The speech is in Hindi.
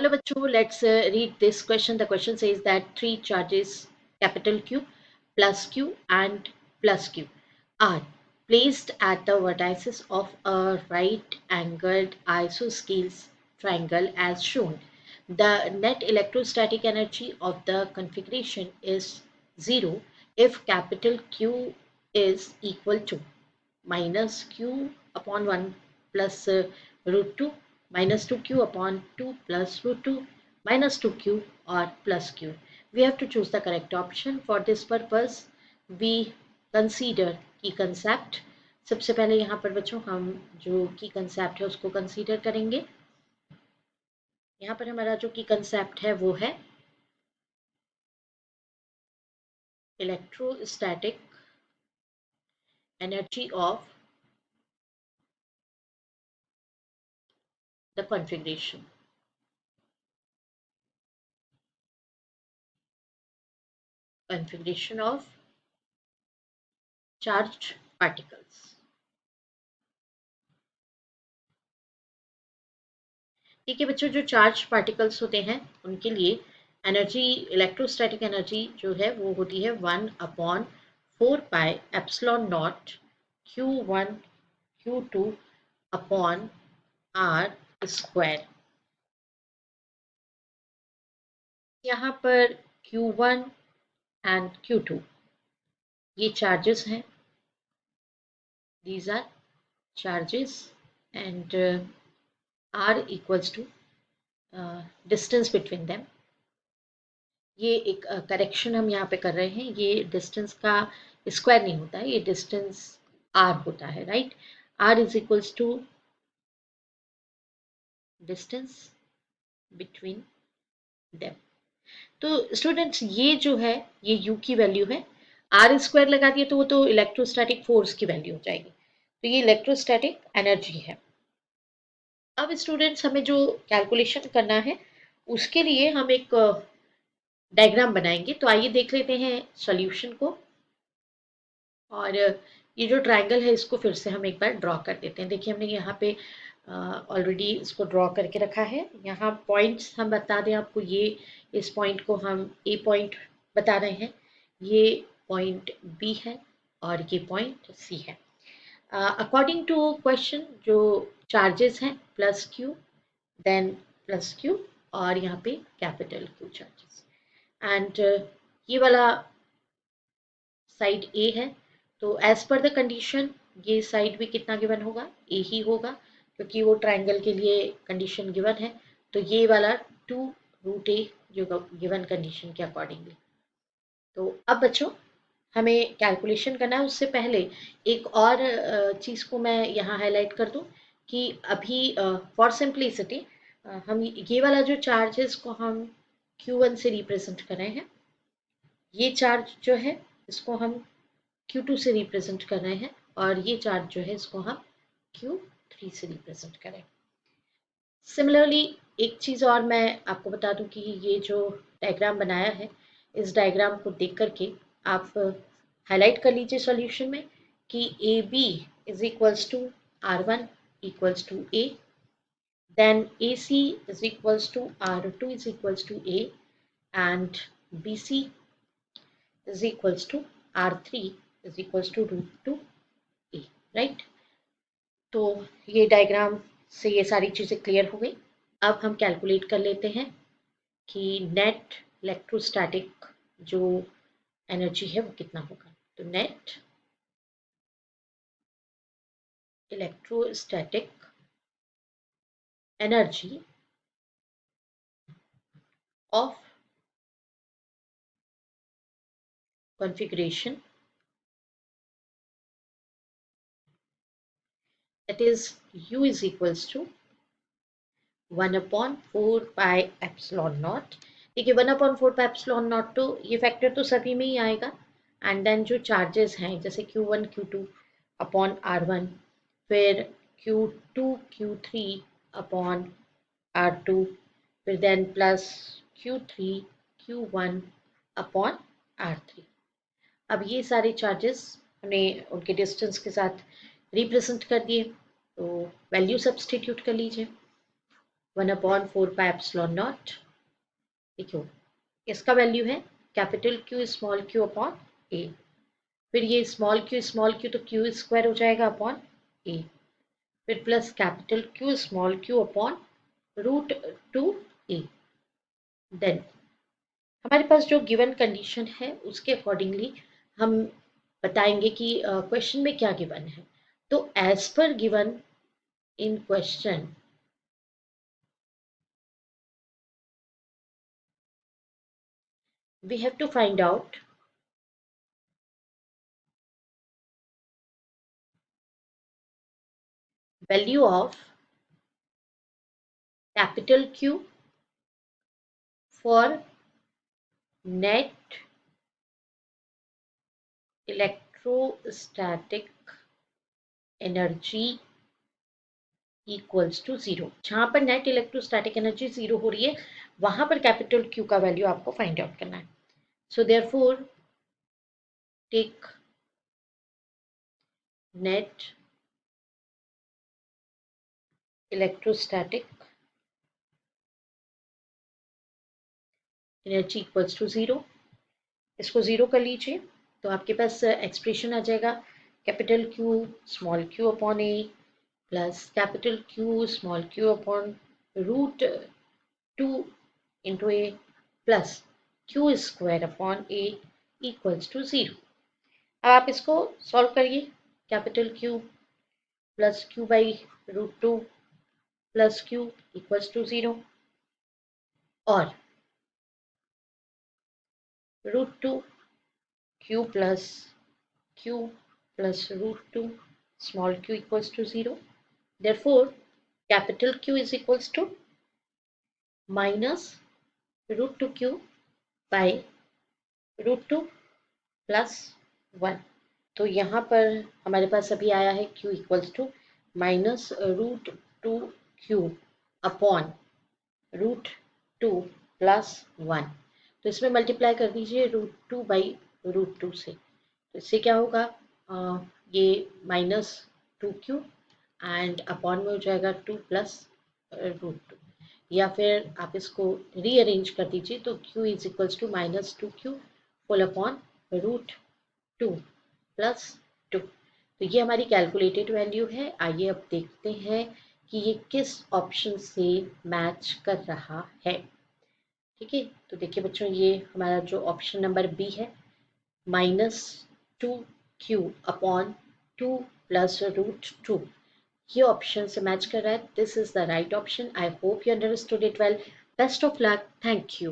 Hello, bachcho. Let's read this question. The question says that three charges, capital Q, plus Q, and plus Q, are placed at the vertices of a right-angled isosceles triangle as shown. The net electrostatic energy of the configuration is zero if capital Q is equal to minus q upon 1 plus root 2 minus 2q upon 2 plus root 2 minus 2q or plus q. We have to choose the correct option. For this purpose we consider key concept. सबसे पहले यहाँ पर बच्चों हम जो की कंसेप्ट है उसको कंसीडर करेंगे. यहाँ पर हमारा जो की कंसेप्ट है वो है electrostatic energy of the configuration. Configuration of charged particles. ठीक है बच्चों, जो चार्ज पार्टिकल्स होते हैं उनके लिए एनर्जी, इलेक्ट्रोस्टैटिक एनर्जी जो है वो होती है 1/4 pi epsilon naught Q1 Q2 upon r square. यहाँ पर Q1 एंड Q2 ये चार्जेस हैं. These are charges and R equals to distance between them. ये एक करेक्शन हम यहाँ पे कर रहे हैं. ये डिस्टेंस का स्क्वायर नहीं होता है, ये डिस्टेंस r होता है, right. r is equals to distance between them. तो स्टूडेंट्स ये जो है ये u की वैल्यू है. r स्क्वायर लगा दिए तो वो तो इलेक्ट्रोस्टैटिक फोर्स की वैल्यू हो जाएगी. तो ये इलेक्ट्रोस्टैटिक एनर्जी है. अब स्टूडेंट्स हमें जो कैलकुलेशन करना है उसके लिए हम एक डायग्राम बनाएंगे. तो आइए देख लेते हैं सॉल्यूशन को. और ये जो ट्रायंगल है इसको फिर से हम एक बार ड्रॉ कर देते हैं. देखिए हमने यहाँ पे ऑलरेडी इसको ड्रॉ करके रखा है. यहाँ पॉइंट्स हम बता दें आपको, ये इस पॉइंट को हम ए पॉइंट बता रहे हैं, ये पॉइंट बी है और ये पॉइंट सी है. अकॉर्डिंग टू क्वेश्चन जो चार्जेस हैं plus q, then plus q और यहाँ पे कैपिटल क्यू चार्जेस. एंड ये वाला साइड ए है. तो एज पर द कंडीशन ये साइड भी कितना गिवन होगा, ए ही होगा, क्योंकि वो ट्रायंगल के लिए कंडीशन गिवन है. तो ये वाला 2√a जो गिवन कंडीशन के अकॉर्डिंगली. तो अब बच्चों हमें कैलकुलेशन करना है. उससे पहले एक और चीज़ को मैं यहाँ हाईलाइट कर दूँ कि अभी फॉर सिंप्लिसिटी हम ये वाला जो चार्ज है इसको हम Q1 से रिप्रेजेंट कर रहे हैं. ये चार्ज जो है इसको हम Q2 से रिप्रेजेंट कर रहे हैं और ये चार्ज जो है इसको हम Q3 से रिप्रेजेंट करें. सिमिलरली एक चीज़ और मैं आपको बता दूं कि ये जो डायग्राम बनाया है इस डायग्राम को देख करके आप हाईलाइट कर लीजिए सॉल्यूशन में कि A B is equals to R1 equals to a, then A C is equals to R2 is equals to a and B C is equals to R3 is equals to √2a, right. तो ये डायग्राम से ये सारी चीज़ें क्लियर हो गई. अब हम कैलकुलेट कर लेते हैं कि नेट इलेक्ट्रोस्टैटिक जो एनर्जी है वो कितना होगा. तो net electrostatic energy of configuration, that is u is equals to 1/4 pi epsilon not. देखिए 1/4 पाई एप्सिलॉन नॉट तो ये फैक्टर तो सभी में ही आएगा. एंड देन जो चार्जेस हैं जैसे Q1 Q2 अपॉन R1, फिर Q2 Q3 अपॉन R2, फिर then plus Q3 Q1 upon R3. अब ये सारे चार्जेस हमने उनके डिस्टेंस के साथ रिप्रेजेंट कर दिए. तो वैल्यू सब्सटीट्यूट कर लीजिए. 1/4 पाई एप्सिलॉन नॉट क्यू। इसका वैल्यू है capital Q small Q upon A. फिर ये स्मॉल क्यू तो क्यू स्क्वायर हो जाएगा अपॉन ए। फिर plus capital Q small Q upon root 2 A. Then हमारे पास जो गिवन कंडीशन है उसके अकॉर्डिंगली हम बताएंगे कि क्वेश्चन में क्या गिवन है। तो as per given in question we have to find out value of capital Q for net electrostatic energy equals to zero. जहां पर नेट इलेक्ट्रोस्टैटिक एनर्जी जीरो हो रही है वहां पर कैपिटल क्यू का वैल्यू आपको फाइंड आउट करना है। So therefore take net electrostatic energy equals to zero. इसको जीरो कर लीजिए तो आपके पास एक्सप्रेशन आ जाएगा capital Q small Q upon a plus capital Q small Q upon root 2 into a plus q square upon a equals to zero. अब आप इसको सॉल्व करिए। Capital Q plus q by root 2 plus Q equals to zero और root 2 q plus root 2 small q equals to 0. Therefore, capital Q is equals to minus √2q by √2 plus 1. तो यहाँ पर हमारे पास अभी आया है q equals to minus √2q upon √2 plus 1। तो इसमें मल्टीप्लाई कर दीजिए √2 बाई √2 से। तो इससे क्या होगा ये -2q एंड अपॉन में हो जाएगा 2 प्लस √2। या फिर आप इसको रीअरेंज कर दीजिए तो q is equals to -2q full upon √2 plus 2। तो ये हमारी कैलकुलेटेड वैल्यू है। आइए अब देखते हैं कि ये किस ऑप्शन से मैच कर रहा है। ठीक है, तो देखिए बच्चों ये हमारा जो ऑप्शन नंबर बी है -2q अपॉन 2 प्लस √2 ये ऑप्शन से मैच कर रहा है। This is the right option. I hope you understood it well. Best of luck. Thank you.